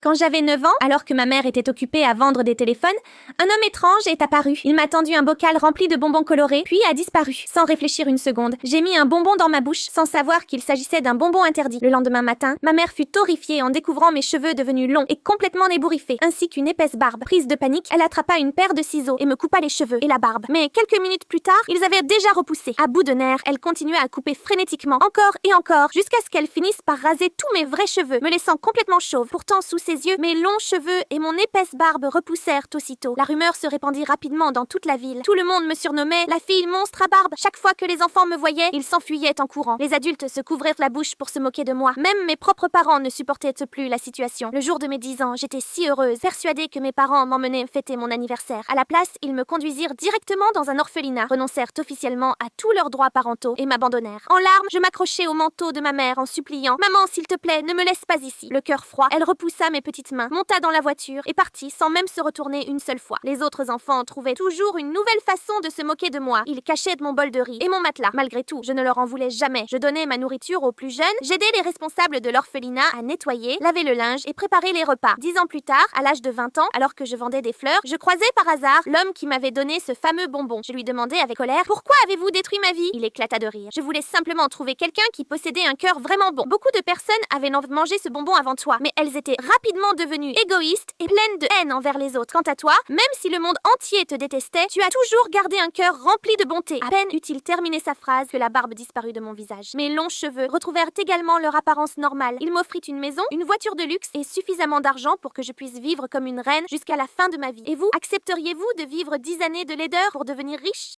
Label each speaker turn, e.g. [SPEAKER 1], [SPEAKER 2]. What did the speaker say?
[SPEAKER 1] Quand j'avais 9 ans, alors que ma mère était occupée à vendre des téléphones, un homme étrange est apparu. Il m'a tendu un bocal rempli de bonbons colorés, puis a disparu. Sans réfléchir une seconde, j'ai mis un bonbon dans ma bouche, sans savoir qu'il s'agissait d'un bonbon interdit. Le lendemain matin, ma mère fut horrifiée en découvrant mes cheveux devenus longs et complètement ébouriffés, ainsi qu'une épaisse barbe. Prise de panique, elle attrapa une paire de ciseaux et me coupa les cheveux et la barbe. Mais quelques minutes plus tard, ils avaient déjà repoussé. À bout de nerfs, elle continuait à couper frénétiquement, encore et encore, jusqu'à ce qu'elle finisse par raser tous mes vrais cheveux, me laissant complètement chauve. Pourtant, sous ses yeux, mes longs cheveux et mon épaisse barbe repoussèrent aussitôt. La rumeur se répandit rapidement dans toute la ville. Tout le monde me surnommait la fille monstre à barbe. Chaque fois que les enfants me voyaient, ils s'enfuyaient en courant. Les adultes se couvrirent la bouche pour se moquer de moi. Même mes propres parents ne supportaient plus la situation. Le jour de mes 10 ans, j'étais si heureuse, persuadée que mes parents m'emmenaient fêter mon anniversaire. À la place, ils me conduisirent directement dans un orphelinat, renoncèrent officiellement à tous leurs droits parentaux et m'abandonnèrent. En larmes, je m'accrochai au manteau de ma mère en suppliant: Maman, s'il te plaît, ne me laisse pas ici. Le cœur froid, elle repoussa mes petites mains, monta dans la voiture et partit sans même se retourner une seule fois. Les autres enfants trouvaient toujours une nouvelle façon de se moquer de moi. Ils cachaient mon bol de riz et mon matelas. Malgré tout, je ne leur en voulais jamais. Je donnais ma nourriture aux plus jeunes, j'aidais les responsables de l'orphelinat à nettoyer, laver le linge et préparer les repas. 10 ans plus tard, à l'âge de 20 ans, alors que je vendais des fleurs, je croisai par hasard l'homme qui m'avait donné ce fameux bonbon. Je lui demandai avec colère: Pourquoi avez-vous détruit ma vie? Il éclata de rire. Je voulais simplement trouver quelqu'un qui possédait un cœur vraiment bon. Beaucoup de personnes avaient mangé ce bonbon avant toi, mais elles étaient rapidement devenues égoïstes et pleines de haine envers les autres. Quant à toi, même si le monde entier te détestait, tu as toujours gardé un cœur rempli de bonté. À peine eut-il terminé sa phrase que la barbe disparut de mon visage. Mes longs cheveux retrouvèrent également leur apparence normale. Il m'offrit une maison, une voiture de luxe et suffisamment d'argent pour que je puisse vivre comme une reine jusqu'à la fin de ma vie. Et vous, accepteriez-vous de vivre 10 années de laideur pour devenir riche?